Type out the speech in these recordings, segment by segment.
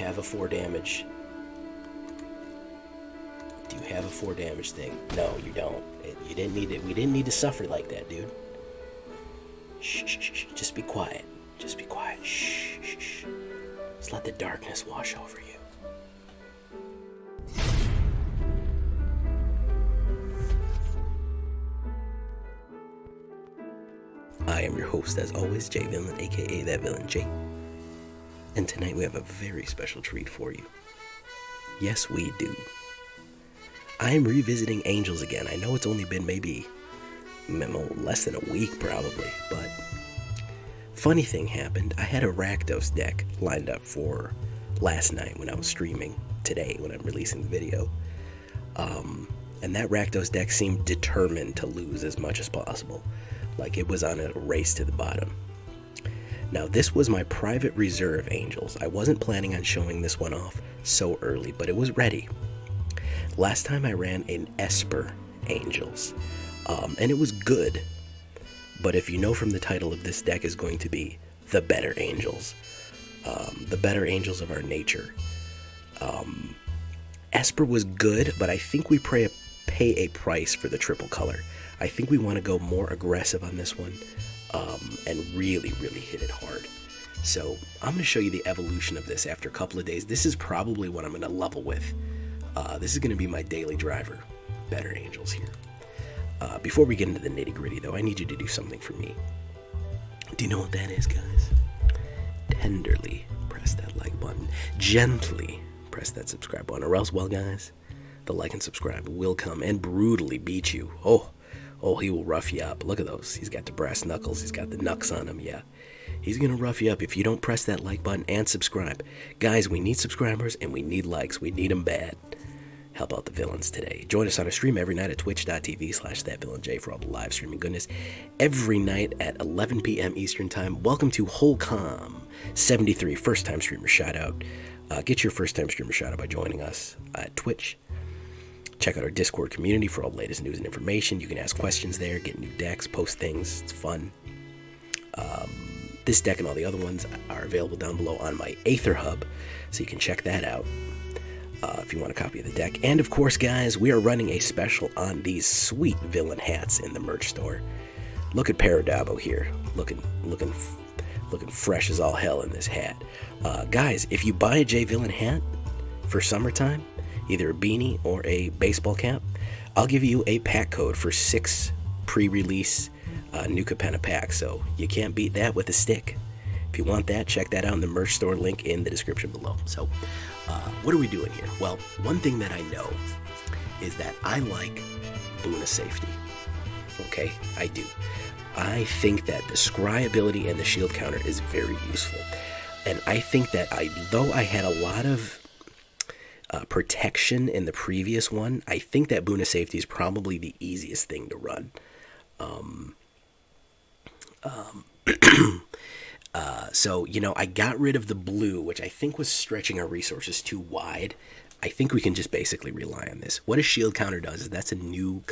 have a 4 damage? Do you have a 4 damage thing? No, you don't. You didn't need it. We didn't need to suffer like that, dude. Shh, shh, shh. Just be quiet. Just be quiet. Shh, shh, shh. Just let the darkness wash over you. I am your host, as always, J Villain, aka That Villain J. And tonight we have a very special treat for you. Yes, we do. I am revisiting Angels again. I know it's only been maybe less than a week, probably, but funny thing happened. I had a Rakdos deck lined up for last night when I was streaming, today when I'm releasing the video. And that Rakdos deck seemed determined to lose as much as possible. Like it was on a race to the bottom. Now this was my private reserve Angels. I wasn't planning on showing this one off so early, but it was ready. Last time I ran an Esper Angels, and it was good. But if you know from the title of this deck is going to be the better Angels. The better Angels of our nature. Esper was good, but I think we pay a price for the triple color. I think we want to go more aggressive on this one and really, really hit it hard. So I'm going to show you the evolution of this after a couple of days. This is probably what I'm going to level with. This is going to be my daily driver. Better Angels here. Before we get into the nitty gritty though, I need you to do something for me. Do you know what that is, guys? Tenderly press that like button. Gently press that subscribe button, or else, well guys, the like and subscribe will come and brutally beat you. Oh, he will rough you up. Look at those. He's got the brass knuckles. He's got the knucks on him. Yeah, he's going to rough you up if you don't press that like button and subscribe. Guys, we need subscribers and we need likes. We need them bad. Help out the villains today. Join us on a stream every night at twitch.tv/thatvillainj for all the live streaming goodness. Every night at 11 p.m. Eastern Time. Welcome to Holcom73, first time streamer shout out. Get your first time streamer shout out by joining us at Twitch. Check out our Discord community for all the latest news and information. You can ask questions there, get new decks, post things. It's fun. This deck and all the other ones are available down below on my AetherHub, so you can check that out if you want a copy of the deck. And of course, guys, we are running a special on these sweet villain hats in the merch store. Look at Paradabo here, looking fresh as all hell in this hat. Guys, if you buy a J Villain hat for summertime, either a beanie or a baseball cap, I'll give you a pack code for 6 pre-release new Capenna packs, so you can't beat that with a stick. If you want that, check that out in the merch store link in the description below. So, what are we doing here? Well, one thing that I know is that I like Boon of Safety. Okay, I do. I think that the scry ability and the shield counter is very useful. And I think that though I had a lot of protection in the previous one, I think that Boon of Safety is probably the easiest thing to run. So, you know, I got rid of the blue, which I think was stretching our resources too wide. I think we can just basically rely on this. What a shield counter does is that's a new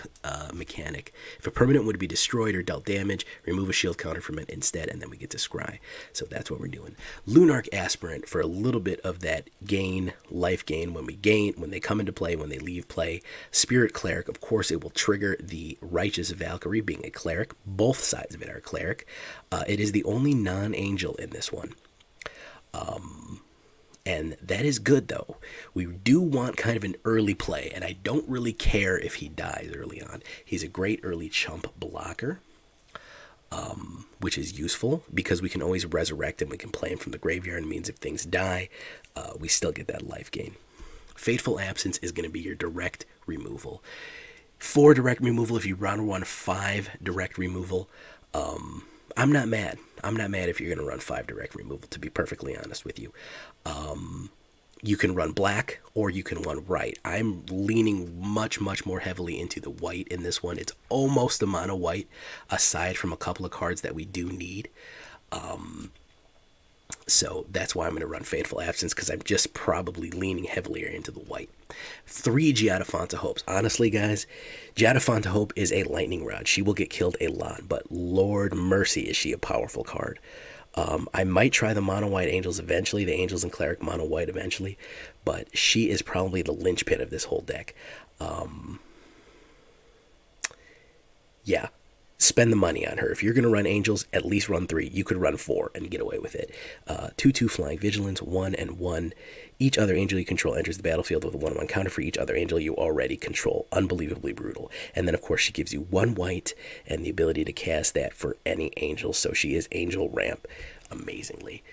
mechanic. If a permanent would be destroyed or dealt damage, remove a shield counter from it instead, and then we get to scry. So that's what we're doing. Lunarch Aspirant for a little bit of that life gain when they come into play, when they leave play. Spirit Cleric, of course, it will trigger the Righteous Valkyrie, being a cleric. Both sides of it are cleric. It is the only non-angel in this one. And that is good, though. We do want kind of an early play, and I don't really care if he dies early on. He's a great early chump blocker, which is useful because we can always resurrect him. We can play him from the graveyard. It means if things die, we still get that life gain. Fateful Absence is going to be your direct removal. 4 direct removal if you run 5 direct removal. I'm not mad. I'm not mad if you're going to run 5 direct removal, to be perfectly honest with you. You can run black or you can run white. I'm leaning much more heavily into the white in this one. It's almost a mono white, aside from a couple of cards that we do need. So that's why I'm going to run Fateful Absence, because I'm just probably leaning heavilier into the white. 3 Giada Font of Hopes. Honestly, guys, Giada Font of Hope is a lightning rod. She will get killed a lot, but Lord mercy is she a powerful card. I might try the mono white angels eventually, the angels and cleric mono white eventually, but she is probably the linchpin of this whole deck. Yeah, spend the money on her. If you're going to run angels, at least run 3. You could run 4 and get away with it. 2/2 flying vigilance, 1 and 1. Each other angel you control enters the battlefield with a 1/1 counter for each other angel you already control. Unbelievably brutal. And then, of course, she gives you 1 white and the ability to cast that for any angel. So she is angel ramp amazingly.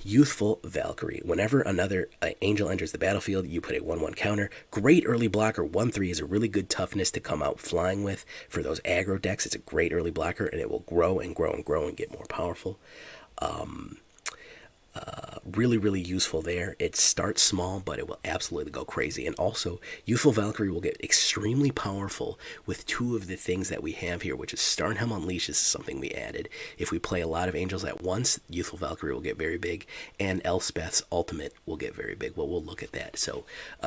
Youthful Valkyrie. Whenever another angel enters the battlefield, you put a 1/1 counter. Great early blocker. 1/3 is a really good toughness to come out flying with for those aggro decks. It's a great early blocker, and it will grow and grow and grow and get more powerful. Really, really useful there. It starts small, but it will absolutely go crazy. And also, Youthful Valkyrie will get extremely powerful with 2 of the things that we have here, which is Starnheim Unleashed. This is something we added. If we play a lot of angels at once, Youthful Valkyrie will get very big, and Elspeth's ultimate will get very big. Well, we'll look at that. So,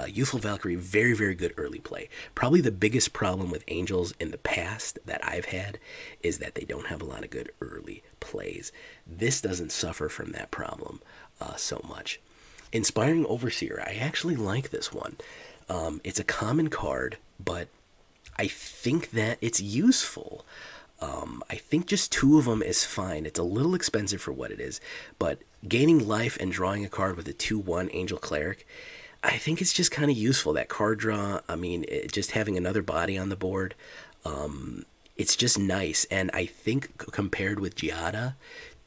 Youthful Valkyrie, very, very good early play. Probably the biggest problem with angels in the past that I've had is that they don't have a lot of good early plays. This doesn't suffer from that problem so much. Inspiring Overseer, I actually like this one. It's a common card, but I think that it's useful. I think just 2 of them is fine. It's a little expensive for what it is, but gaining life and drawing a card with a 2/1 Angel Cleric, I think it's just kind of useful. That card draw, I mean, just having another body on the board, it's just nice. And I think compared with Giada,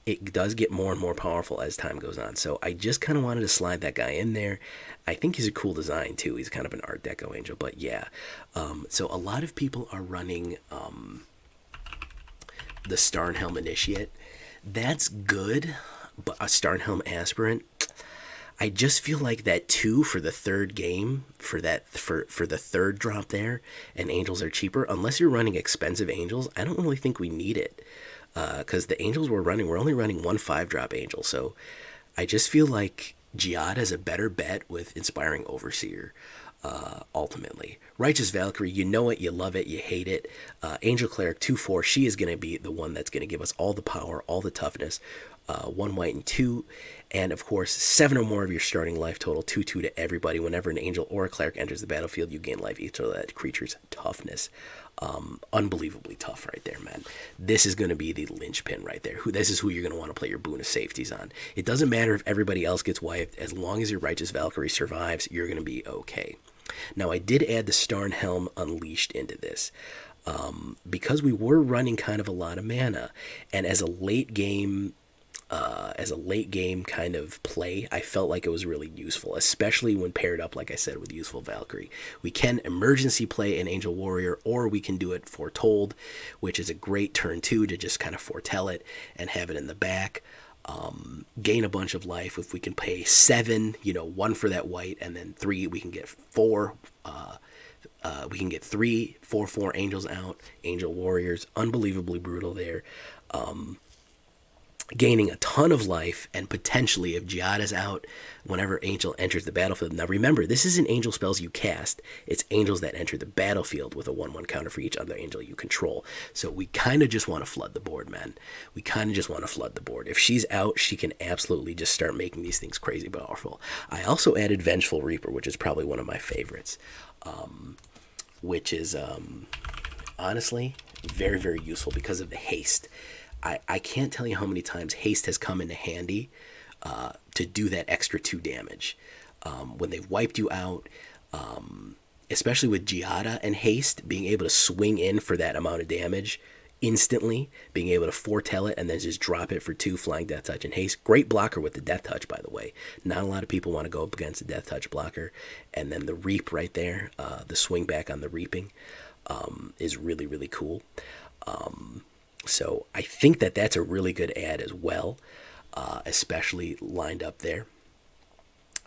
it does get more and more powerful as time goes on. So I just kind of wanted to slide that guy in there. I think he's a cool design too. He's kind of an Art Deco angel, but yeah. So a lot of people are running the Starnheim Initiate. That's good, but a Starnheim Aspirant, I just feel like that 2 for the 3rd game, for the 3rd drop there, and angels are cheaper. Unless you're running expensive angels, I don't really think we need it. Because the angels we're only running 1 5-drop angel. So I just feel like Giada is a better bet with Inspiring Overseer, ultimately. Righteous Valkyrie, you know it, you love it, you hate it. Angel Cleric 2/4, she is going to be the one that's going to give us all the power, all the toughness. 1 white and 2, and of course 7 or more of your starting life total. 2/2 to everybody. Whenever an angel or a cleric enters the battlefield, you gain life each of that creature's toughness. Unbelievably tough right there, man. This is going to be the linchpin right there. This is who you're going to want to play your Boon of Safeties on. It doesn't matter if everybody else gets wiped. As long as your Righteous Valkyrie survives, you're going to be okay. Now, I did add the Starnheim Unleashed into this. Because we were running kind of a lot of mana, and as a late game kind of play, I felt like it was really useful, especially when paired up, like I said, with Youthful Valkyrie. We can emergency play an Angel Warrior, or we can do it Foretold, which is a great turn 2 to just kind of foretell it and have it in the back. Gain a bunch of life. If we can pay 7, 1 for that white, and then 3, we can get 4. We can get 3 4/4 angels out. Angel Warriors, unbelievably brutal there. Gaining a ton of life, and potentially, if Giada's out, whenever angel enters the battlefield. Now remember, this isn't angel spells you cast. It's angels that enter the battlefield with a 1/1 counter for each other angel you control. So we kind of just want to flood the board, man. We kind of just want to flood the board. If she's out, she can absolutely just start making these things crazy powerful. I also added Vengeful Reaper, which is probably one of my favorites. Which is, honestly, very, very useful because of the haste. I can't tell you how many times haste has come into handy to do that extra 2 damage. When they've wiped you out, especially with Giada and haste, being able to swing in for that amount of damage instantly, being able to foretell it and then just drop it for 2 flying Death Touch and haste. Great blocker with the Death Touch, by the way. Not a lot of people want to go up against a Death Touch blocker. And then the Reap right there, the swing back on the Reaping, is really, really cool. So I think that that's a really good ad as well, especially lined up there.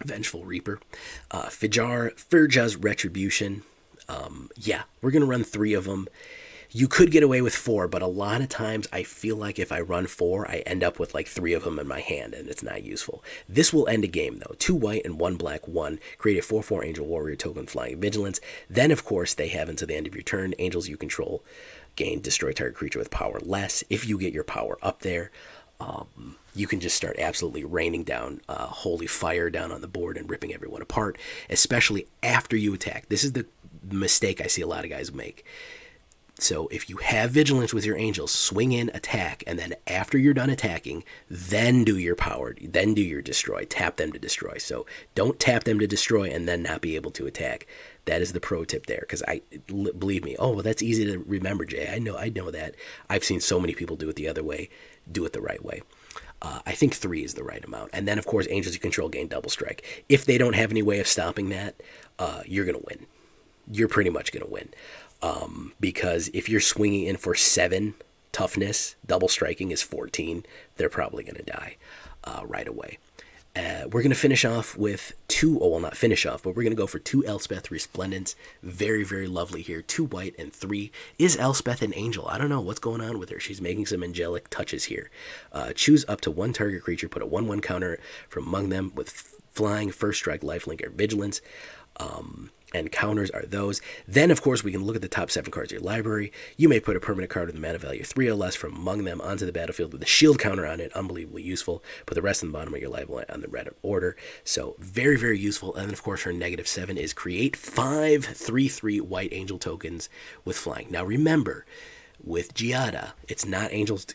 Vengeful Reaper. Firja's Retribution. Yeah, we're going to run 3 of them. You could get away with 4, but a lot of times I feel like if I run 4, I end up with like 3 of them in my hand, and it's not useful. This will end a game, though. 2 white and 1 black, 1. Create a 4/4 Angel Warrior token flying vigilance. Then, of course, they have until the end of your turn. Angels you control gain destroy target creature with power less. If you get your power up there, you can just start absolutely raining down holy fire down on the board and ripping everyone apart, especially after you attack. This is the mistake I see a lot of guys make. So if you have vigilance with your angels, swing in, attack, and then after you're done attacking, then do your power, then do your destroy, tap them to destroy. So don't tap them to destroy and then not be able to attack. That is the pro tip there, because believe me, oh, well, that's easy to remember, Jay. I know that. I've seen so many people do it the other way. Do it the right way. I think 3 is the right amount. And then, of course, angels you control gain double strike. If they don't have any way of stopping that, you're going to win. You're pretty much going to win. Because if you're swinging in for 7 toughness, double striking is 14, they're probably going to die right away. We're going to finish off with 2, well, not finish off, but we're going to go for 2 Elspeth Resplendents. Very, very lovely here. 2 white and 3. Is Elspeth an angel? I don't know what's going on with her. She's making some angelic touches here. Choose up to 1 target creature, put a 1/1 counter from among them with flying, first strike, lifelink, or vigilance. And counters are those. Then, of course, we can look at the top 7 cards of your library. You may put a permanent card with a mana value 3 or less from among them onto the battlefield with a shield counter on it. Unbelievably useful. Put the rest on the bottom of your library on the red order. So, very, very useful. And then, of course, her -7 is create 5 3/3 white angel tokens with flying. Now, remember, with Giada, it's not angels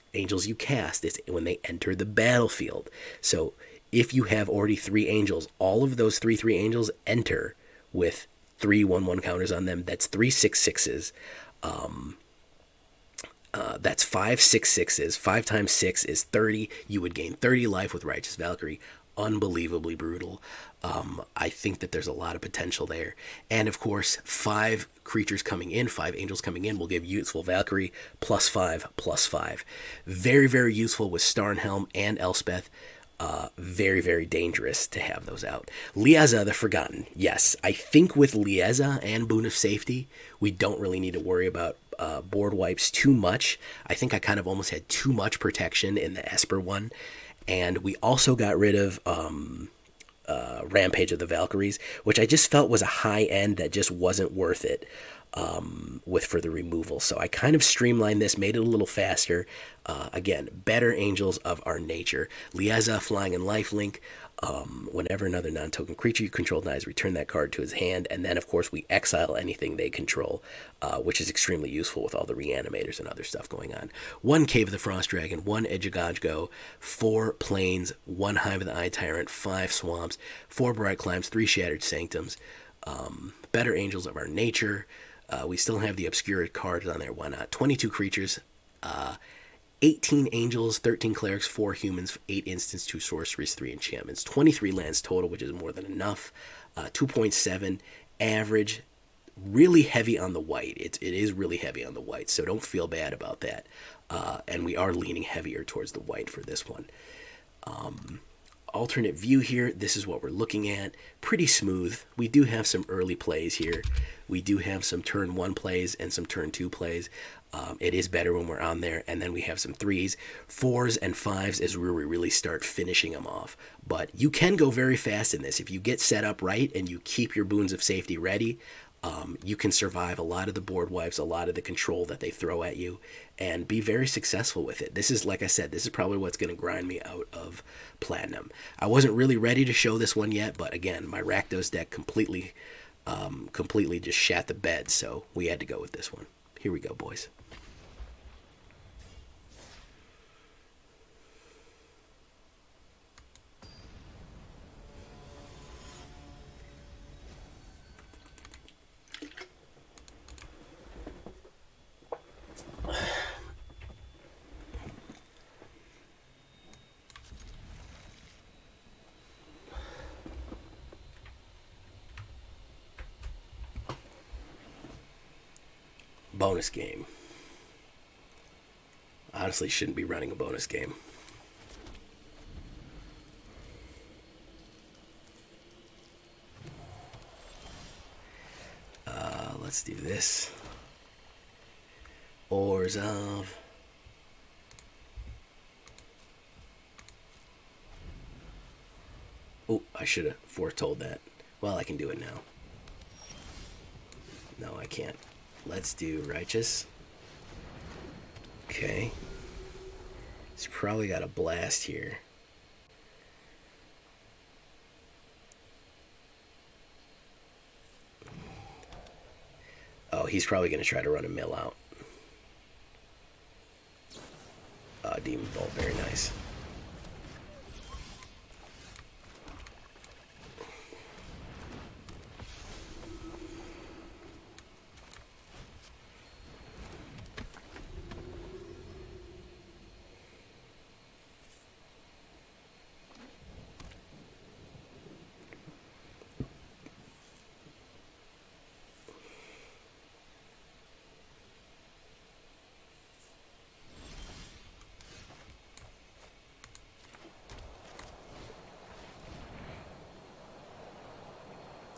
you cast. It's when they enter the battlefield. So, if you have already 3 angels, all of those 3/3 angels enter with 3 1/1 counters on them. That's 3 6/6s. That's 5 6/6s. 5 times 6 is 30. You would gain 30 life with Righteous Valkyrie. Unbelievably brutal. I think that there's a lot of potential there. And of course, 5 creatures coming in, 5 angels coming in will give Youthful Valkyrie +5/+5. Very, very useful with Starnheim and Elspeth. Very, very dangerous to have those out. Liesa the Forgotten. Yes, I think with Liesa and Boon of Safety, we don't really need to worry about board wipes too much. I think I kind of almost had too much protection in the Esper one. And we also got rid of Rampage of the Valkyries, which I just felt was a high end that just wasn't worth it for the removal. So I kind of streamlined this, made it a little faster. Again, better angels of our nature. Liesa, flying and lifelink. Whenever another non-token creature you control dies, return that card to his hand. And then, of course, we exile anything they control, which is extremely useful with all the reanimators and other stuff going on. 1 Cave of the Frost Dragon, 1 Eiganjo, 4 Plains, 1 Hive of the Eye Tyrant, 5 Swamps, 4 Brightclimbs, 3 Shattered Sanctums. Better angels of our nature. We still have the obscure cards on there. Why not? 22 creatures. 18 angels, 13 clerics, 4 humans, 8 instants, 2 sorceries, 3 enchantments, 23 lands total, which is more than enough. 2.7 average, really heavy on the white. It is really heavy on the white, so don't feel bad about that. And we are leaning heavier towards the white for this one. Alternate view here, this is what we're looking at. Pretty smooth. We do have some early plays here. We do have some turn 1 plays and some turn 2 plays. It is better when we're on there. And then we have some 3s. 4s and 5s is where we really start finishing them off. But you can go very fast in this. If you get set up right and you keep your Boons of Safety ready, you can survive a lot of the board wipes, a lot of the control that they throw at you, and be very successful with it. This is, like I said, this is probably what's going to grind me out of Platinum. I wasn't really ready to show this one yet, but again, my Rakdos deck completely just shat the bed, so we had to go with this one. Here we go, boys. Bonus game. Honestly, shouldn't be running a bonus game. Let's do this. Orzhov. Oh, I should have foretold that. Well, I can do it now. No, I can't. Let's do Righteous. Okay. He's probably got a blast here. Oh, he's probably going to try to run a mill out. Demon Bolt, very nice.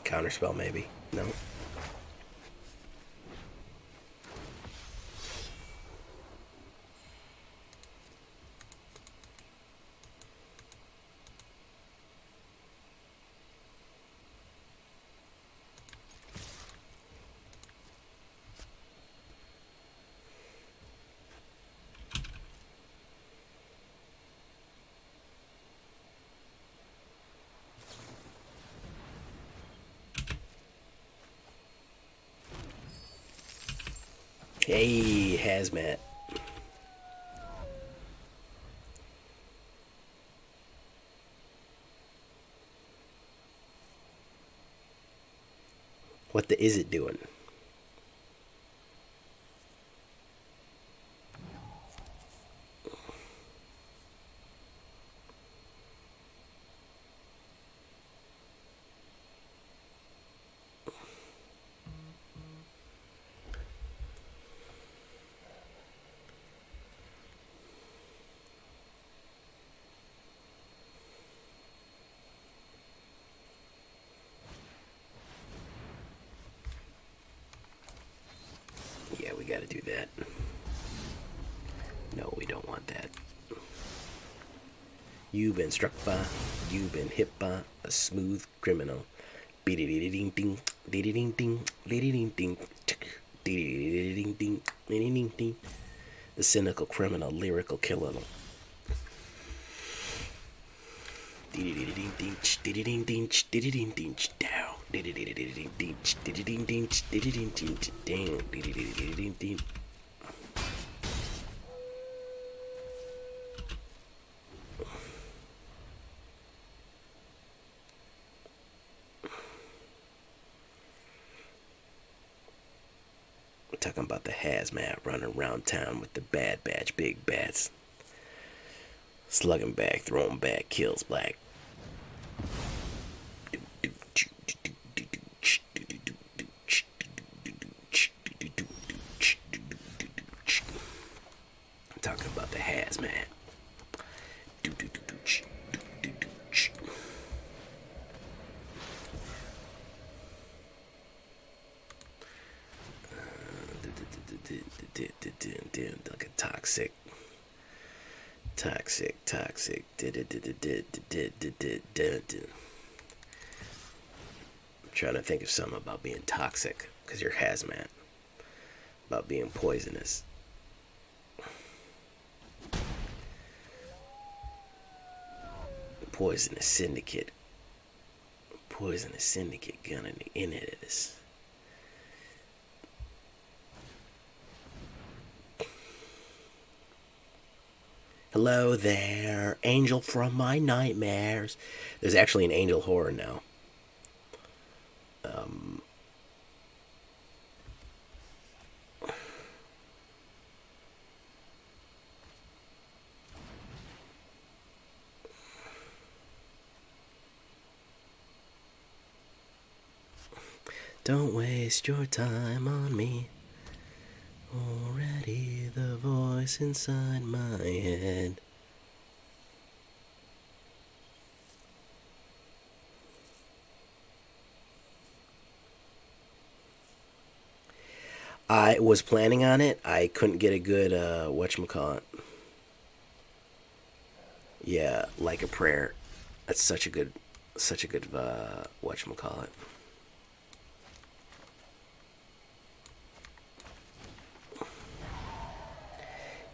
Counterspell, maybe. No. Hey, Hazmat. What the is it doing? Yeah, we gotta do that. No, we don't want that. You've been struck by, you've been hit by a smooth criminal. Ding ding, ding ding, ding ding, ding. The cynical criminal, lyrical killer. Talking about the hazmat running around town with the bad batch, big bats. Slugging back, throwing back, kills black. I'm talking about the hazmat. Like a toxic. I'm trying to think of something about being toxic, because you're hazmat. About being poisonous. Poisonous syndicate. Poisonous syndicate gunning in it is. Hello there, angel from my nightmares. There's actually an angel horror now. Don't waste your time on me. Already the voice inside my head. I was planning on it. I couldn't get a good whatchamacallit. Yeah, like a prayer. That's such a good whatchamacallit.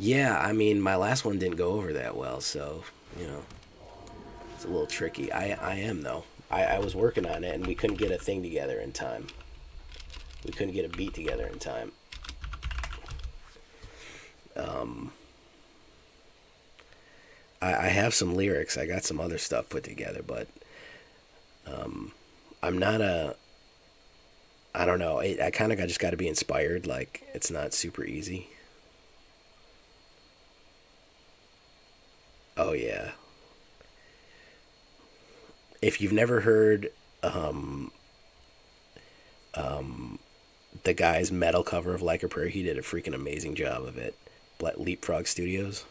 Yeah, I mean, my last one didn't go over that well, so, you know, it's a little tricky. I am, though. I was working on it, and we couldn't get a thing together in time. We couldn't get a beat together in time. I have some lyrics. I got some other stuff put together, but I'm not a. I don't know. I kind of just got to be inspired. Like, it's not super easy. Oh, yeah. If you've never heard the guy's metal cover of Like a Prayer, he did a freaking amazing job of it. Leapfrog Studios.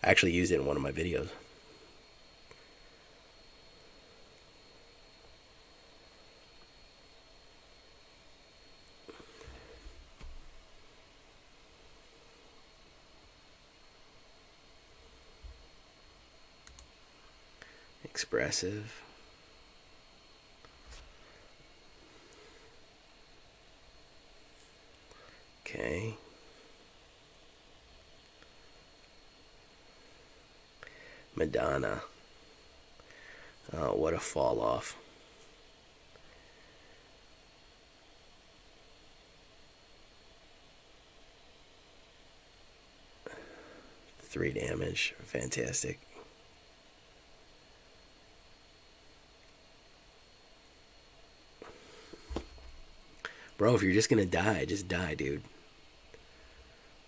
I actually used it in one of my videos. Expressive. Okay. Madonna. Oh, what a fall off. Three damage. Fantastic. Bro, if you're just gonna die, just die, dude.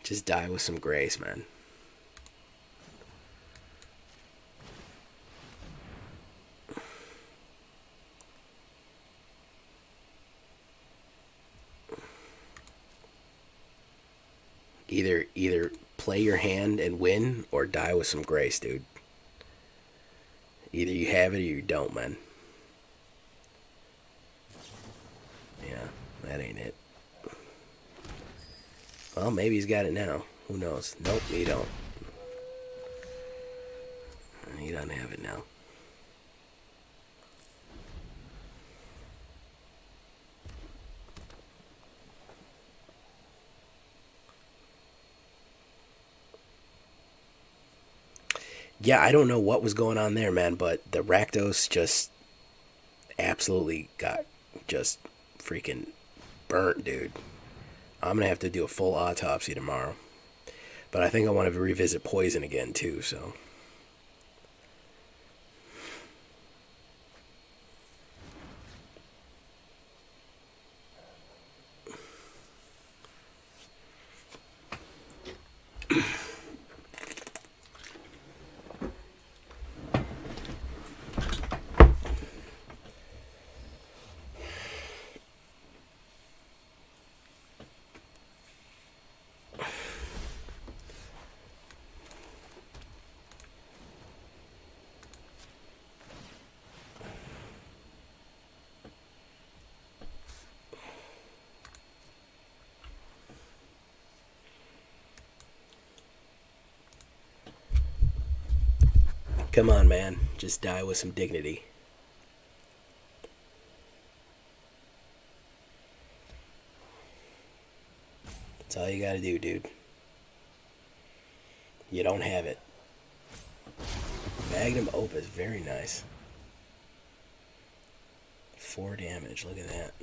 Just die with some grace, man. Either play your hand and win or die with some grace, dude. Either you have it or you don't, man. Yeah, that ain't it. Well, maybe he's got it now. Who knows? Nope, he don't. He doesn't have it now. Yeah, I don't know what was going on there, man, but the Rakdos just absolutely got just freaking burnt, dude. I'm gonna have to do a full autopsy tomorrow. But I think I want to revisit Poison again, too, so. Come on, man. Just die with some dignity. That's all you gotta do, dude. You don't have it. Magnum Opus, very nice. 4 damage, look at that.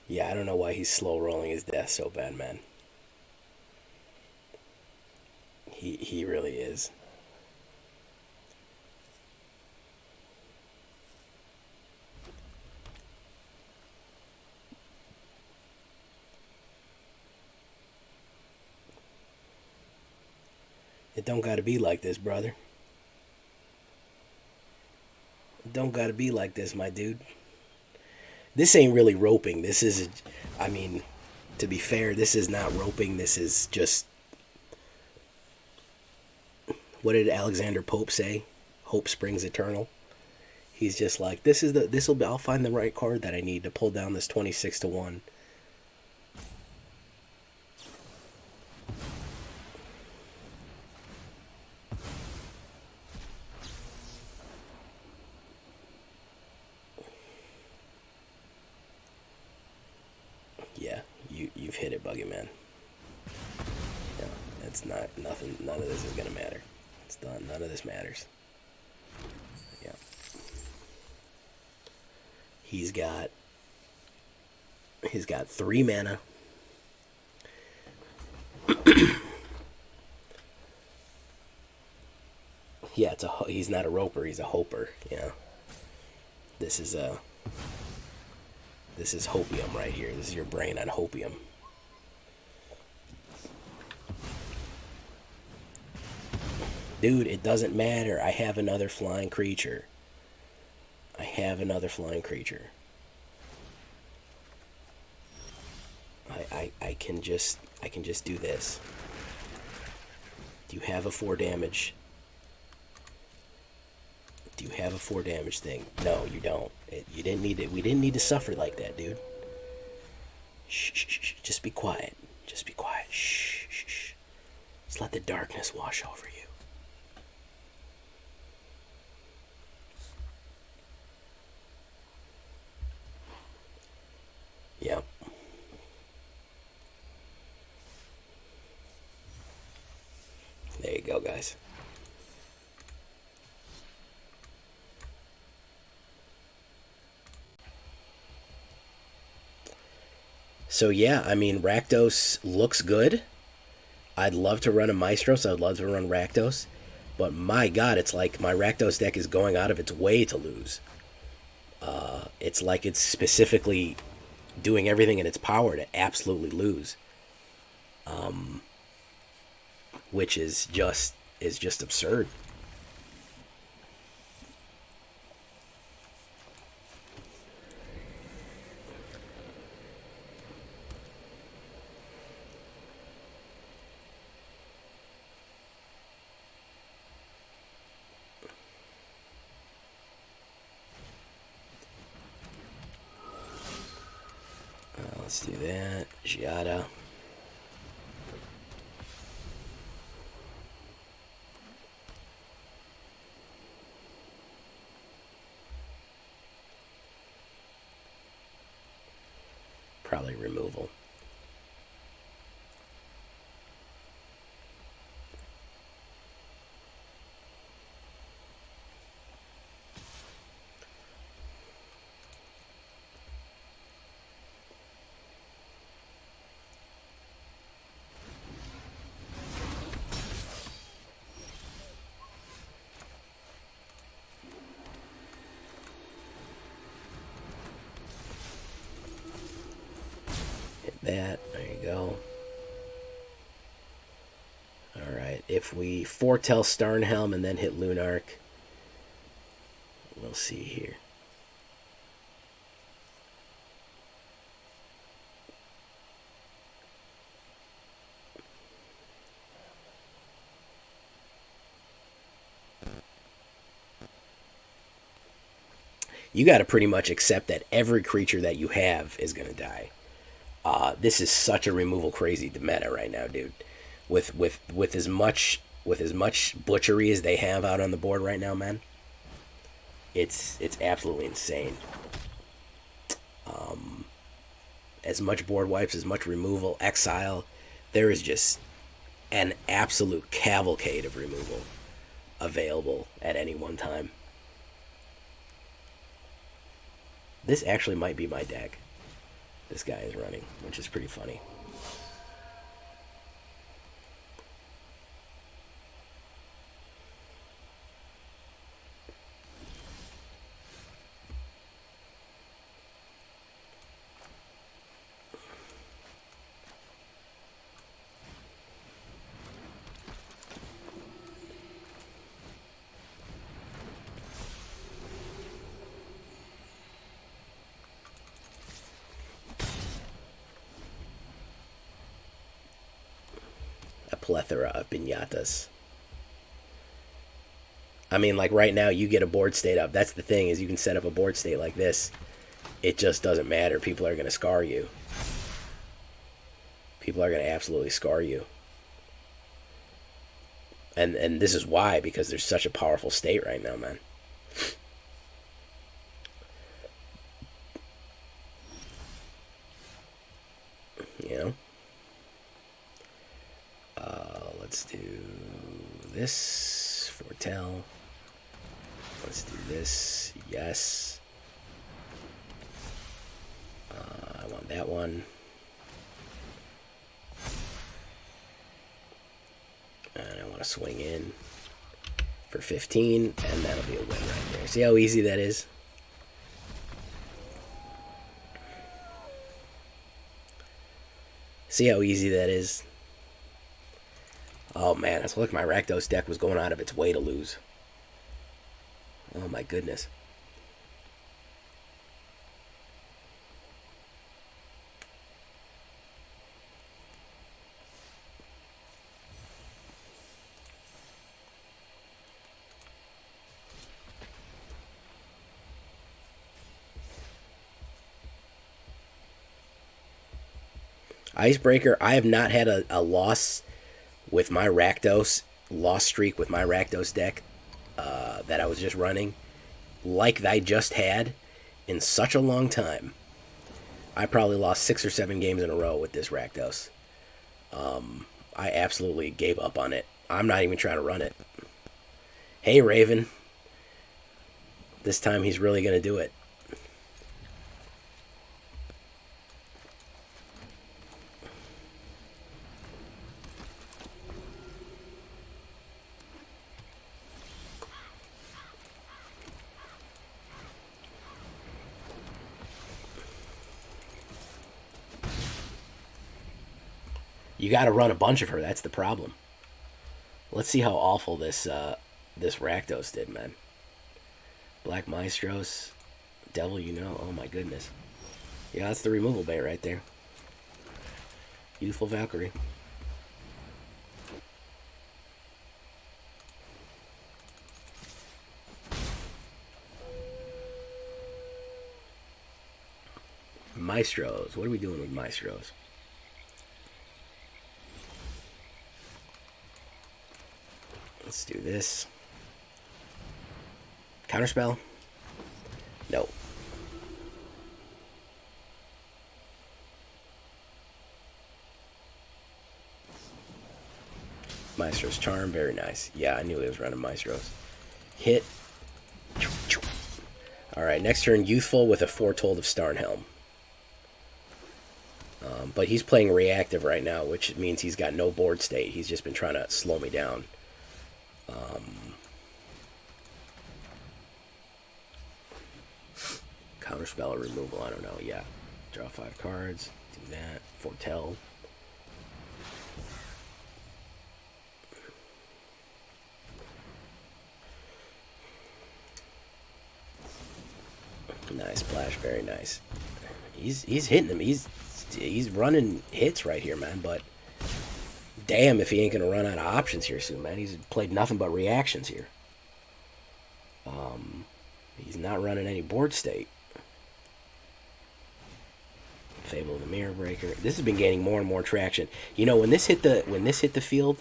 Yeah, I don't know why he's slow rolling his death so bad, man. He really is. It don't gotta be like this, brother. It don't gotta be like this, my dude. This ain't really roping. This is, I mean, To be fair, this is not roping. This is just... What did Alexander Pope say? Hope springs eternal. He's just like, I'll find the right card that I need to pull down this 26-1. Yeah, you've hit it, Buggy Man. No, it's not nothing. None of this is gonna matter. It's done. None of this matters. Yeah. He's got 3 mana. Yeah, he's not a roper. He's a hoper. Yeah. This is hopium right here. This is your brain on hopium. Dude, it doesn't matter. I have another flying creature. I can just do this. Do you have a 4 damage? Do you have a 4 damage thing? No, you don't. You didn't need it. We didn't need to suffer like that, dude. Shh, shh, shh. Just be quiet. Just be quiet. Shh, shh, shh. Just let the darkness wash over you. Yep. There you go, guys. So yeah, I mean, Rakdos looks good. I'd love to run a Maestros. I'd love to run Rakdos. But my god, it's like my Rakdos deck is going out of its way to lose. It's like it's specifically doing everything in its power to absolutely lose. Which is just absurd. Let's do that. Giada. Probably removal. That. There you go. Alright, if we foretell Starnhelm and then hit Lunarch, we'll see here. You got to pretty much accept that every creature that you have is going to die. This is such a removal crazy meta right now, dude. With as much butchery as they have out on the board right now, man. It's absolutely insane. As much board wipes, as much removal, exile, there is just an absolute cavalcade of removal available at any one time. This actually might be my deck. This guy is running, which is pretty funny. plethora of pinatas. I mean, like right now, you get a board state up. That's the thing, is you can set up a board state like this. It just doesn't matter. People are going to scar you. People are going to absolutely scar you. And this is why, because there's such a powerful state right now, man. You know? Let's do this. Foretell. Let's do this. Yes. I want that one. And I want to swing in for 15, and that'll be a win right there. See how easy that is? See how easy that is? Oh man, it's like my Rakdos deck was going out of its way to lose. Oh my goodness. Icebreaker, I have not had a loss with my Rakdos, loss streak with my Rakdos deck that I was just running, like I just had in such a long time. I probably lost 6 or 7 games in a row with this Rakdos. I absolutely gave up on it. I'm not even trying to run it. Hey, Raven. This time he's really going to do it. You got to run a bunch of her. That's the problem. Let's see how awful this this Rakdos did, man. Black Maestros, Devil, you know. Oh my goodness. Yeah, that's the removal bait right there. Youthful Valkyrie. Maestros. What are we doing with Maestros? Let's do this. Counterspell? No. Maestro's Charm, very nice. Yeah, I knew he was running Maestros. Hit. Alright, next turn, Youthful with a Foretold of Starnhelm. But he's playing reactive right now, which means he's got no board state. He's just been trying to slow me down. Counterspell or removal, I don't know. Yeah. Draw 5 cards. Do that. Foretell. Nice splash, very nice. He's hitting him. He's running hits right here, man, but damn if he ain't gonna run out of options here soon, man. He's played nothing but reactions here. He's not running any board state. Fable of the Mirror Breaker. This has been gaining more and more traction. You know, when this hit the field,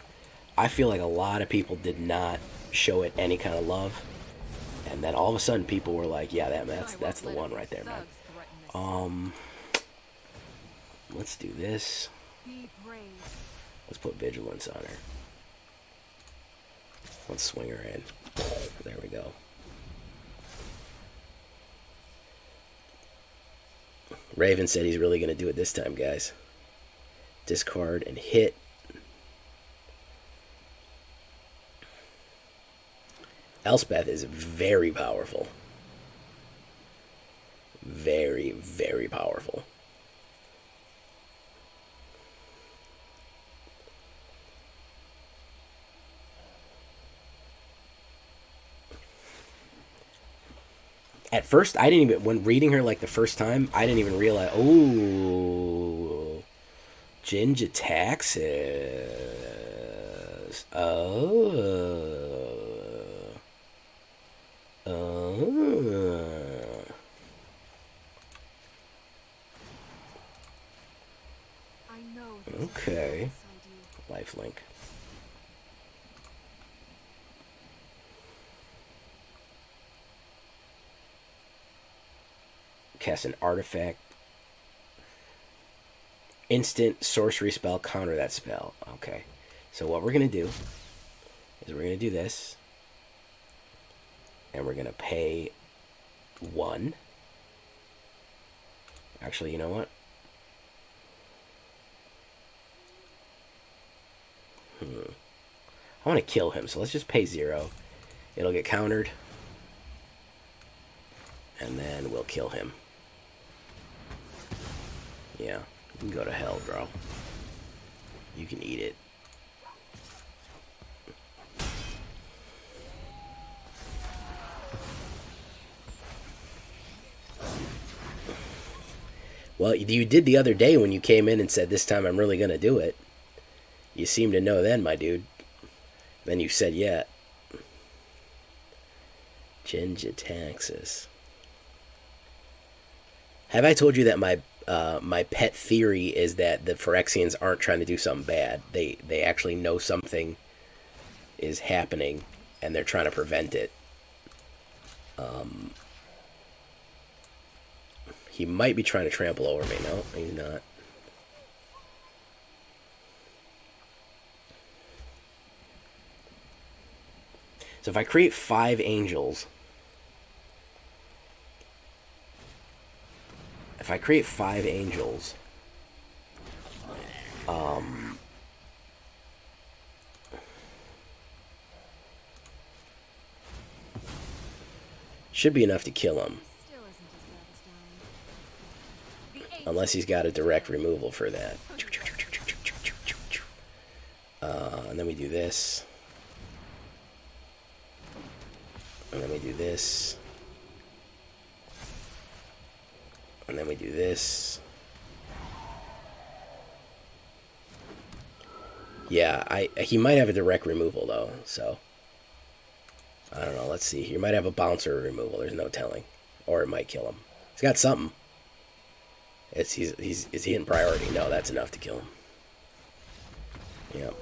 I feel like a lot of people did not show it any kind of love, and then all of a sudden people were like, "Yeah, that's the one right there, man." Let's do this. Let's put Vigilance on her. Let's swing her in. There we go. Raven said he's really going to do it this time, guys. Discard and hit. Elspeth is very powerful. Very, very powerful. At first, I didn't even, when reading her like the first time, I didn't even realize, oh, Ginge attacks it. goes. Okay. Lifelink. Cast an artifact. Instant sorcery spell, counter that spell. Okay. So what we're going to do is we're going to do this. And we're going to pay 1. Actually, you know what? I want to kill him, so let's just pay 0. It'll get countered. And then we'll kill him. Yeah, you can go to hell, bro. You can eat it. Well, you did the other day when you came in and said, this time I'm really going to do it. You seem to know then, my dude. Then you said, yeah. Gingitaxis. Have I told you that my pet theory is that the Phyrexians aren't trying to do something bad? They actually know something is happening, and they're trying to prevent it. He might be trying to trample over me. No, he's not. So if I create 5 angels... should be enough to kill him. Unless he's got a direct removal for that. And then we do this. And then we do this. And then we do this. Yeah, he might have a direct removal, though, so... I don't know, let's see. He might have a bouncer removal, there's no telling. Or it might kill him. He's got something. Is he in priority? No, that's enough to kill him. Yep.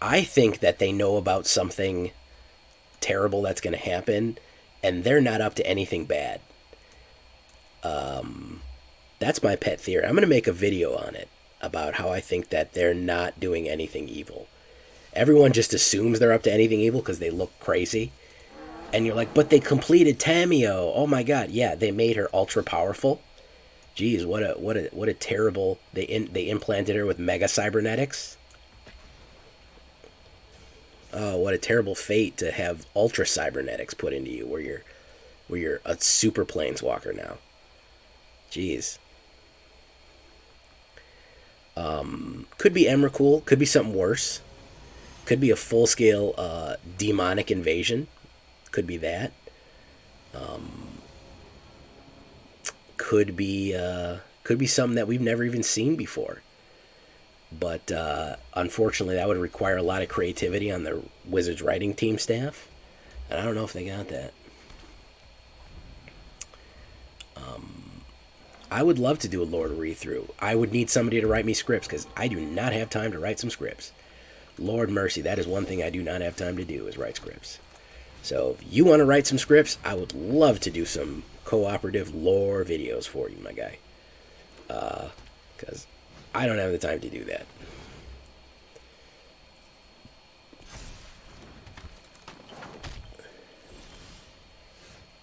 I think that they know about something terrible that's going to happen, and they're not up to anything bad. That's my pet theory. I'm going to make a video on it about how I think that they're not doing anything evil. Everyone just assumes they're up to anything evil because they look crazy. And you're like, but they completed Tamio. Oh my god, yeah, they made her ultra powerful. Jeez, what a terrible... They implanted her with mega cybernetics. Oh, what a terrible fate to have ultra cybernetics put into you, where you're a super planeswalker now. Jeez. Could be Emrakul, could be something worse. Could be a full-scale demonic invasion. Could be that. Could be something that we've never even seen before. But unfortunately, that would require a lot of creativity on the Wizards writing team staff. And I don't know if they got that. I would love to do a Lord read-through. I would need somebody to write me scripts, because I do not have time to write some scripts. Lord mercy, that is one thing I do not have time to do, is write scripts. So if you want to write some scripts, I would love to do some cooperative lore videos for you, my guy. Because I don't have the time to do that.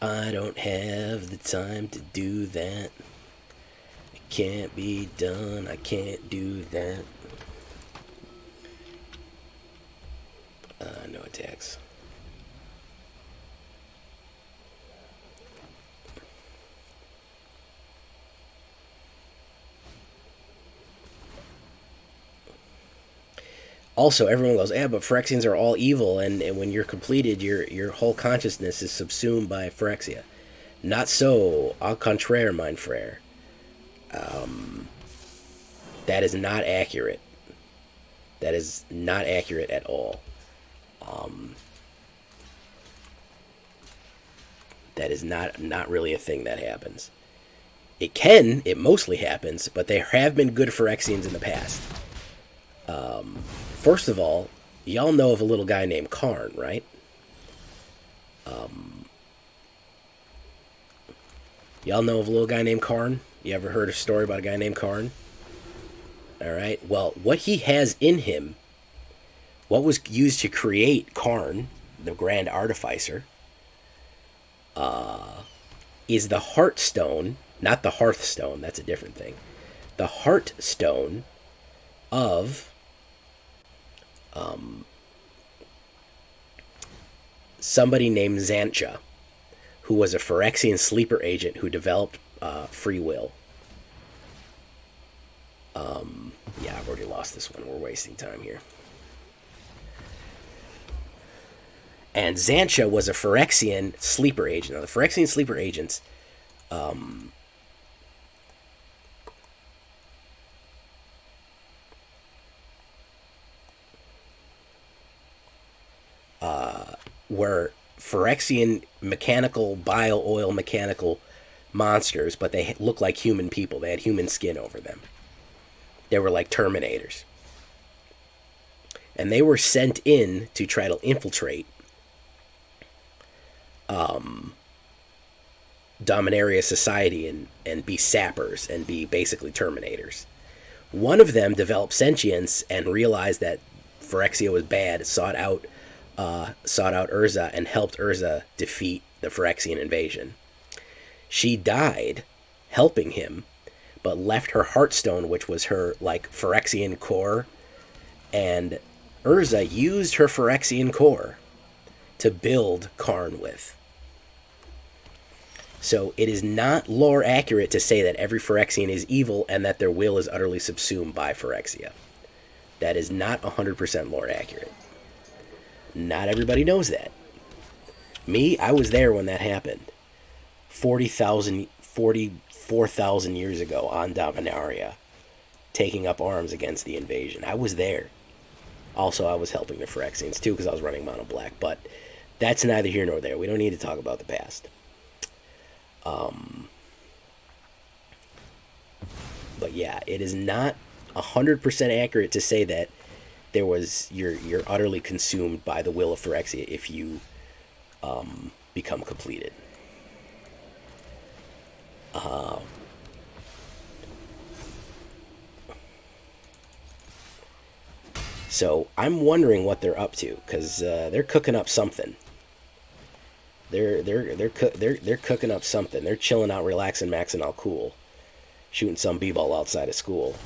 I don't have the time to do that. It can't be done. I can't do that. No attacks. Also, everyone goes, yeah, but Phyrexians are all evil, and when you're completed, your whole consciousness is subsumed by Phyrexia. Not so, au contraire, mein frère. That is not accurate. That is not accurate at all. That is not really a thing that happens. It mostly happens, but there have been good Phyrexians in the past. First of all, y'all know of a little guy named Karn, right? Y'all know of a little guy named Karn? You ever heard a story about a guy named Karn? Alright, well, what he has in him, what was used to create Karn, the Grand Artificer, is the Heartstone, not the Hearthstone, that's a different thing. The Heartstone of somebody named Xantcha, who was a Phyrexian sleeper agent who developed free will. Yeah, I've already lost this one. We're wasting time here. And Xantcha was a Phyrexian sleeper agent. Now, the Phyrexian sleeper agents were Phyrexian mechanical, bile oil mechanical monsters, but they looked like human people. They had human skin over them. They were like Terminators. And they were sent in to try to infiltrate Dominaria society and be sappers and be basically Terminators. One of them developed sentience and realized that Phyrexia was bad, sought out Urza and helped Urza defeat the Phyrexian invasion. She died helping him, but left her Heartstone, which was her like Phyrexian core, and Urza used her Phyrexian core to build Karn with. So it is not lore accurate to say that every Phyrexian is evil and that their will is utterly subsumed by Phyrexia. That is not 100% lore accurate. Not everybody knows that. Me, I was there when that happened. 44,000 years ago on Dominaria, taking up arms against the invasion. I was there. Also, I was helping the Phyrexians too because I was running Mono Black, but that's neither here nor there. We don't need to talk about the past. But yeah, it is not 100% accurate to say that there was you're utterly consumed by the will of Phyrexia if you become completed. So I'm wondering what they're up to because they're cooking up something. They're cooking up something. They're chilling out, relaxing, maxing all cool, shooting some b-ball outside of school.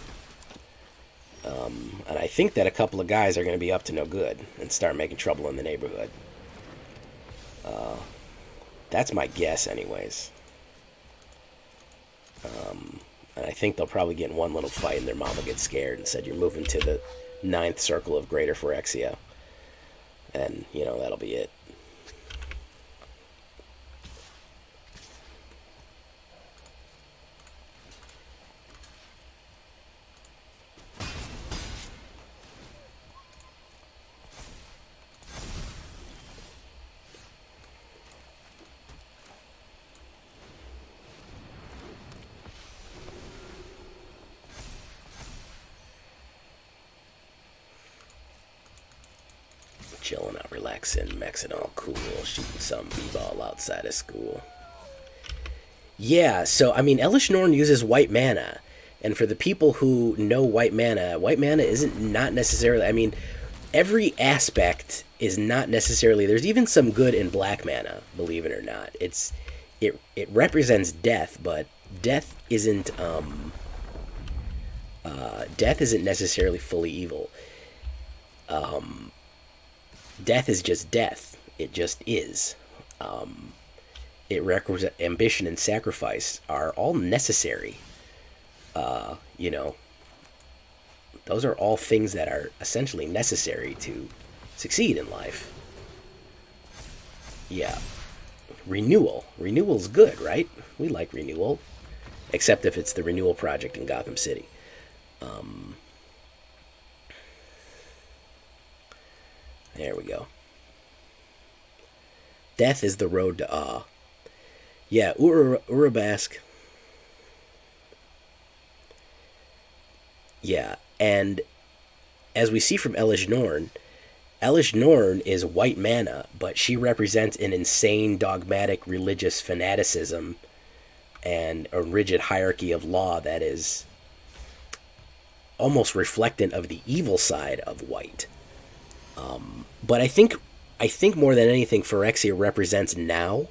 And I think that a couple of guys are going to be up to no good and start making trouble in the neighborhood. That's my guess, anyways. And I think they'll probably get in one little fight and their mom will get scared and said, "You're moving to the 9th circle of Greater Phyrexia." And, that'll be it. Chilling out, relaxing, maxing all cool, shooting some b-ball outside of school. Yeah, so, Elish Norn uses white mana. And for the people who know white mana isn't not necessarily, every aspect is not necessarily, there's even some good in black mana, believe it or not. It represents death, but death isn't necessarily fully evil. Death is just death. It just is. It represents ambition and sacrifice are all necessary. Those are all things that are essentially necessary to succeed in life. Yeah. Renewal. Renewal's good, right? We like renewal. except if it's the Renewal Project in Gotham City. There we go. Death is the road to awe. Yeah, Urabask. Yeah, and as we see from Elish Norn is white mana, but she represents an insane dogmatic religious fanaticism and a rigid hierarchy of law that is almost reflectant of the evil side of white. But I think more than anything, Phyrexia represents now.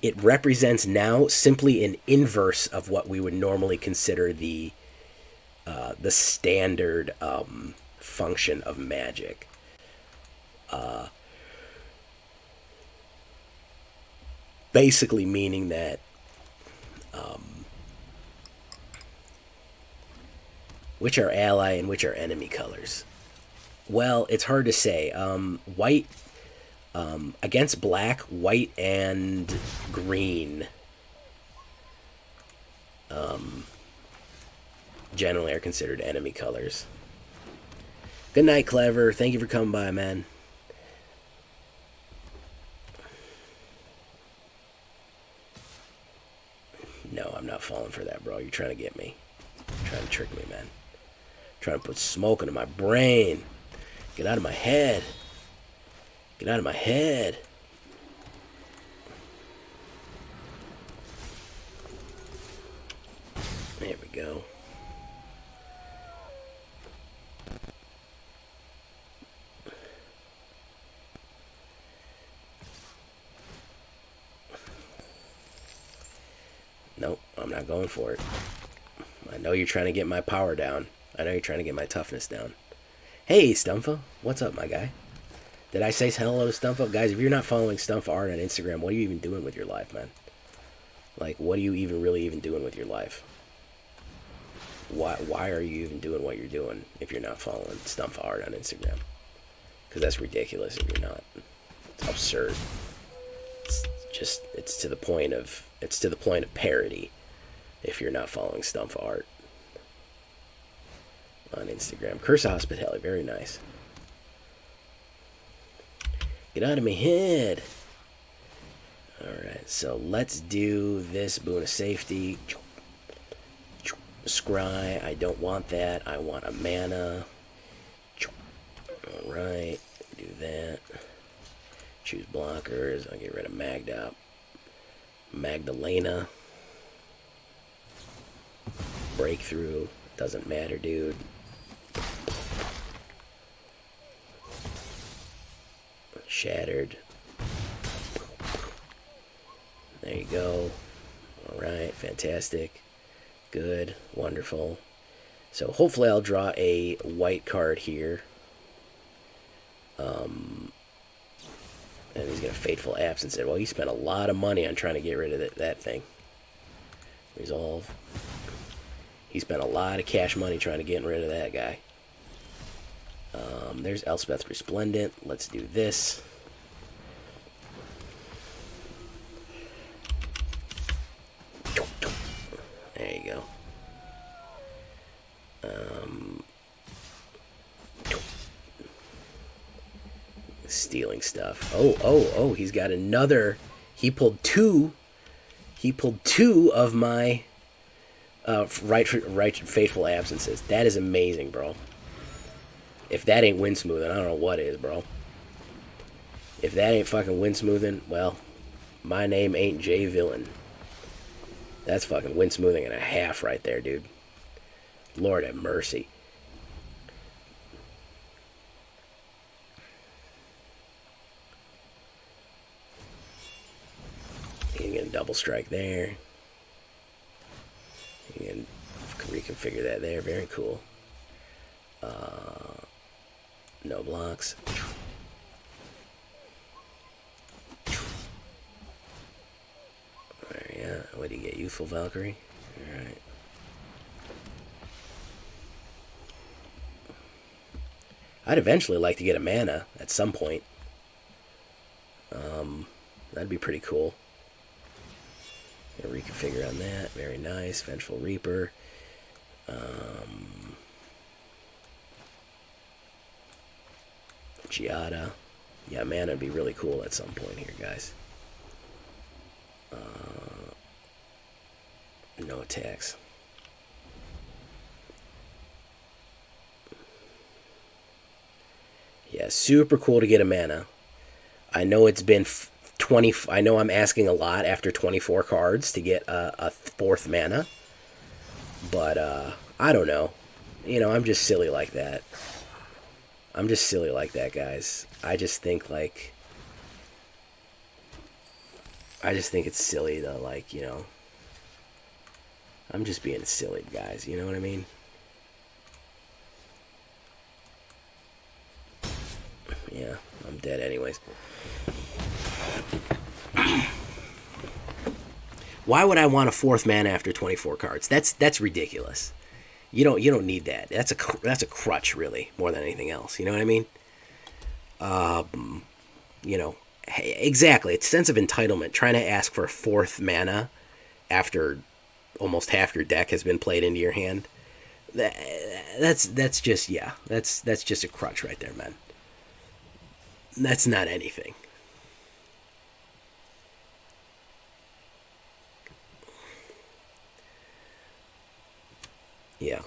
It represents now simply an inverse of what we would normally consider the standard function of magic. Basically meaning that which are ally and which are enemy colors. Well, it's hard to say. White against black, white and green generally are considered enemy colors. Good night, Clever. Thank you for coming by, man. No, I'm not falling for that, bro. You're trying to get me. You're trying to trick me, man. Trying to put smoke into my brain. Get out of my head. Get out of my head. There we go. Nope, I'm not going for it. I know you're trying to get my power down. I know you're trying to get my toughness down. Hey, STUMFA. What's up, my guy? Did I say hello to STUMFA? Guys, if you're not following STUMFA art on Instagram, what are you even doing with your life, man? Like, what are you really doing with your life? Why are you even doing what you're doing if you're not following STUMFA art on Instagram? Because that's ridiculous if you're not. It's absurd. It's to the point of parody if you're not following STUMFA art on Instagram. Curse of Hospitality, very nice. Get out of my head. Alright, so let's do this Boon of Safety. Scry, I don't want that. I want a mana. Alright, do that. Choose blockers. I'll get rid of Magdalena. Breakthrough. Doesn't matter, dude. Shattered. There you go. Alright, fantastic. Good, wonderful. So hopefully I'll draw a white card here. And he's going to Fateful Absence it. Well, he spent a lot of money on trying to get rid of that thing. Resolve. He spent a lot of cash money trying to get rid of that guy. There's Elspeth Resplendent. Let's do this. There you go. Stealing stuff. Oh, he's got another. He pulled two of my Fateful Absences. That is amazing, bro. If that ain't wind smoothing, I don't know what is, bro. If that ain't fucking wind smoothing, well, my name ain't Jay Villain. That's fucking wind smoothing and a half right there, dude. Lord have mercy. You can double strike there. You can reconfigure that there. Very cool. No blocks. Alright, yeah. What do you get? Youthful Valkyrie? Alright. I'd eventually like to get a mana at some point. That'd be pretty cool. A reconfigure on that. Very nice. Vengeful Reaper. Giada. Yeah, mana would be really cool at some point here, guys. No attacks. Yeah, super cool to get a mana. I know it's been 20. I know I'm asking a lot after 24 cards to get a fourth mana. But, I don't know. You know, I'm just silly like that. I'm just silly like that, guys. I just think, like... I just think it's silly to, like, you know... I'm just being silly, guys. You know what I mean? Yeah, I'm dead anyways. Why would I want a fourth mana after 24 cards? That's ridiculous. You don't need that. That's a crutch, really, more than anything else. You know what I mean? You know, exactly. It's sense of entitlement. Trying to ask for a fourth mana after almost half your deck has been played into your hand. That's just that's just a crutch right there, man. That's not anything. Yeah.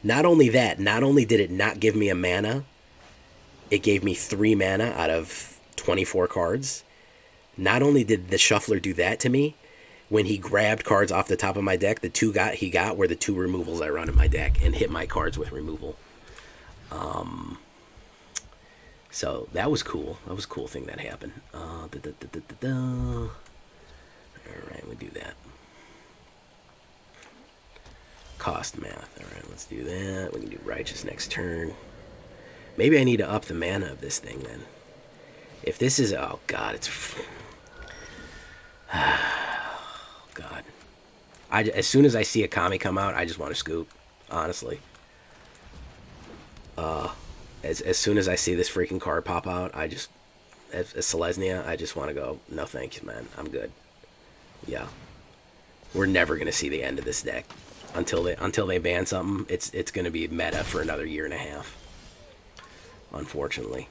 Not only that, not only did it not give me a mana, it gave me 3 mana out of 24 cards. Not only did the shuffler do that to me, when he grabbed cards off the top of my deck, the 2 he got were the 2 removals I run in my deck and hit my cards with removal. So that was cool. That was a cool thing that happened. Alright, we do that. Cost math. Alright, let's do that. We can do Righteous next turn. Maybe I need to up the mana of this thing then. If this is... Oh, God, it's... God. As soon as I see a Kami come out, I just want to scoop. Honestly. As soon as I see this freaking card pop out, I just... As Selesnya, I just want to go, no thanks, man. I'm good. Yeah. We're never going to see the end of this deck. Until they ban something, it's going to be meta for another year and a half. Unfortunately.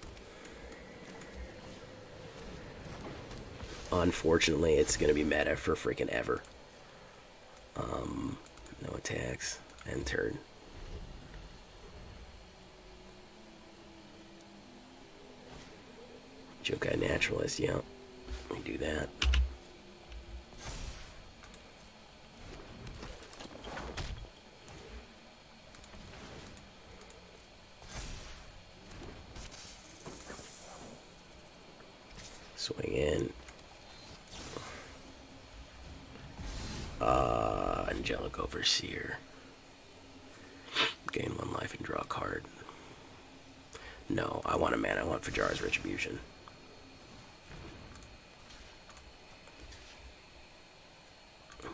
Unfortunately, it's going to be meta for freaking ever. No attacks. End turn. Jokai Naturalist, yeah. We do that. Swing in. Angelic Overseer. Gain 1 life and draw a card. No, I want a mana. I want Firja's Retribution.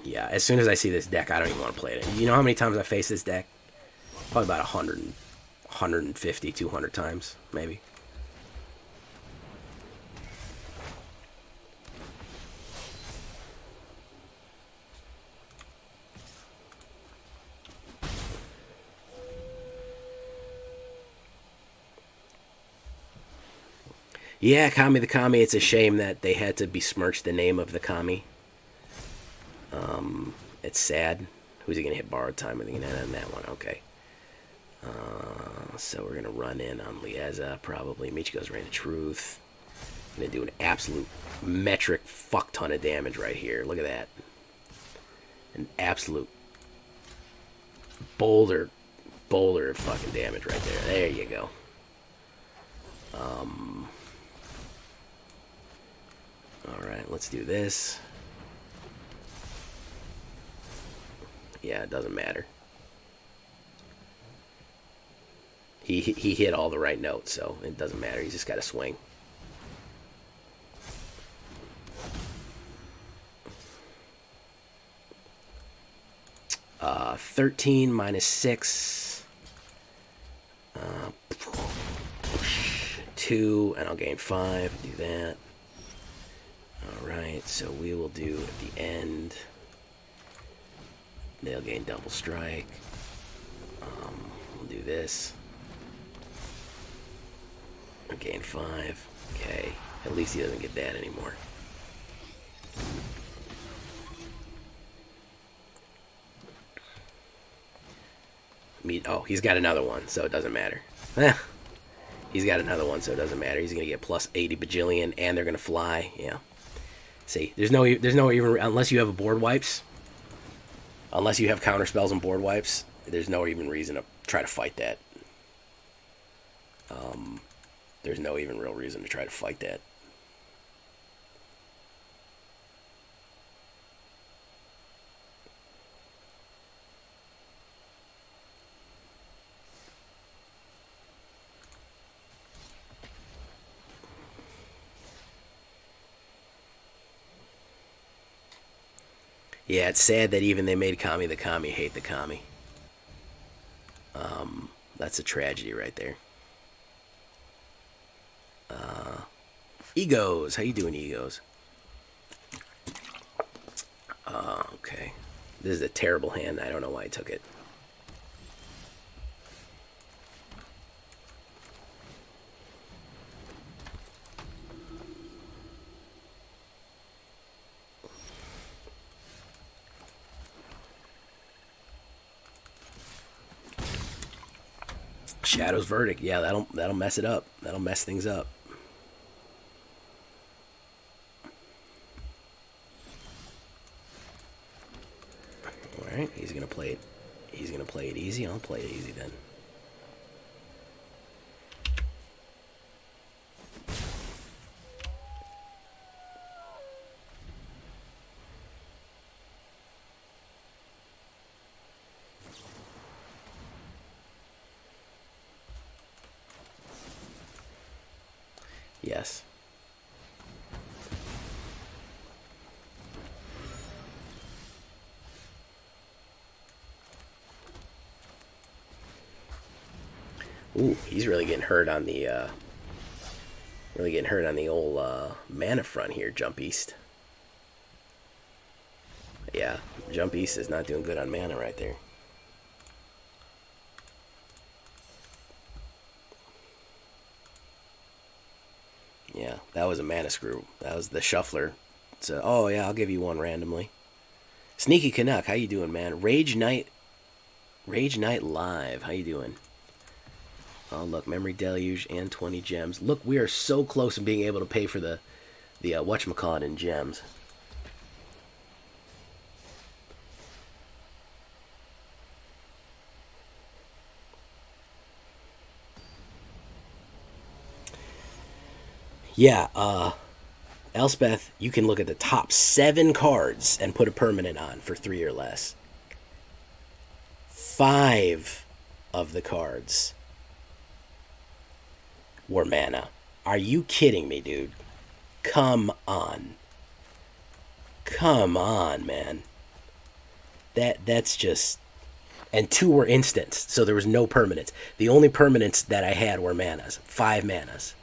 Yeah, as soon as I see this deck, I don't even want to play it. You know how many times I faced this deck? Probably about 100, 150, 200 times, maybe. Yeah, Kami the Kami, it's a shame that they had to besmirch the name of the Kami. It's sad. Who's he going to hit Borrowed Time? Are they going to hit on that one? Okay. So we're going to run in on Liesa, probably. Michiko's Reign of Truth. Going to do an absolute metric fuck ton of damage right here. Look at that. An absolute boulder of fucking damage right there. There you go. Alright, let's do this. Yeah, it doesn't matter. He hit all the right notes, so it doesn't matter. He's just got to swing. Uh, 13 minus 6. 2, and I'll gain 5. Do that. Alright, so we will do at the end. They'll gain double strike. We'll do this. Gain 5. Okay. At least he doesn't get that anymore. Oh, he's got another one, so it doesn't matter. He's got another one, so it doesn't matter. He's gonna get plus 80 bajillion, and they're gonna fly. Yeah. See, there's no even unless you have a board wipes. Unless you have counter spells and board wipes, there's no even reason to try to fight that. There's no even real reason to try to fight that. Yeah, it's sad that even they made Kami the Kami hate the Kami. That's a tragedy right there. Egos, how you doing, Egos? Okay. This is a terrible hand. I don't know why I took it. Shadow's Verdict. Yeah, that'll mess it up. That'll mess things up. All right, he's gonna play it. He's gonna play it easy. I'll play it easy then. Yes. Ooh, he's really getting hurt on the old mana front here, Jump East. Yeah, Jump East is not doing good on mana right there. Yeah, that was a mana screw. That was the shuffler. So, oh yeah, I'll give you one randomly. Sneaky Canuck, how you doing, man? Rage Knight Live, how you doing? Oh look, Memory Deluge and 20 gems. Look, we are so close to being able to pay for the whatchamacallit in gems. Yeah, Elspeth, you can look at the top 7 cards and put a permanent on for 3 or less. 5 of the cards were mana. Are you kidding me, dude? Come on. Come on, man. That's just... And 2 were instants, so there was no permanents. The only permanents that I had were manas. 5 manas.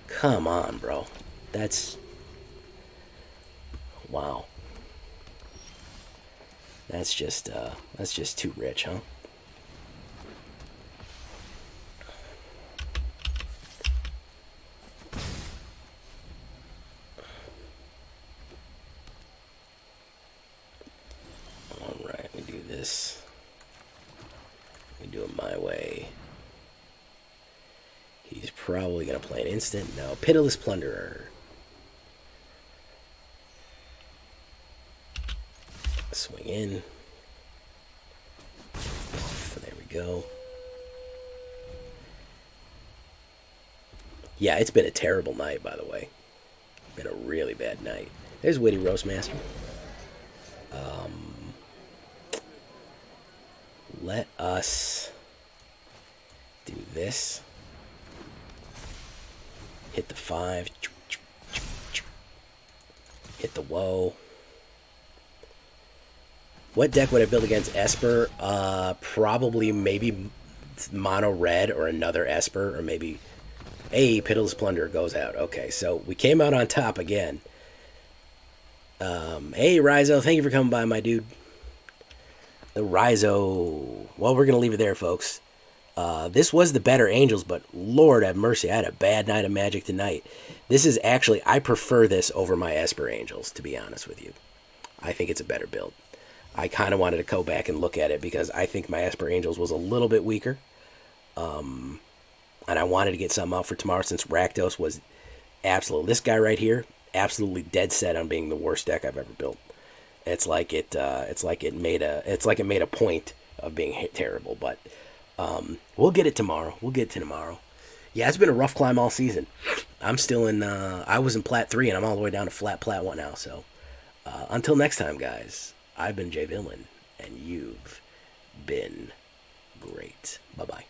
Come on, bro. That's... Wow. That's just too rich, huh? Alright, we do this. We do it my way. He's probably going to play an instant. No, Pitiless Plunderer. Swing in. There we go. Yeah, it's been a terrible night, by the way. Been a really bad night. There's Witty Roastmaster. Let us do this. Hit the 5. Hit the woe. What deck would I build against Esper? Probably maybe mono red or another Esper, or maybe... Hey, Pitiless Plunderer goes out. Okay, so we came out on top again. Hey, Rizo, thank you for coming by, my dude. The Rizo. Well, we're going to leave it there, folks. This was the better Angels, but Lord have mercy, I had a bad night of Magic tonight. This is actually, I prefer this over my Esper Angels, to be honest with you. I think it's a better build. I kind of wanted to go back and look at it because I think my Esper Angels was a little bit weaker. And I wanted to get something out for tomorrow since Rakdos was absolutely, this guy right here, absolutely dead set on being the worst deck I've ever built. It's like it made a point of being terrible, but we'll get it tomorrow. Yeah, it's been a rough climb all season. I'm still in. I was in Plat 3, and I'm all the way down to Plat 1 now. So until next time, guys. I've been Jay Villain, and you've been great. Bye bye.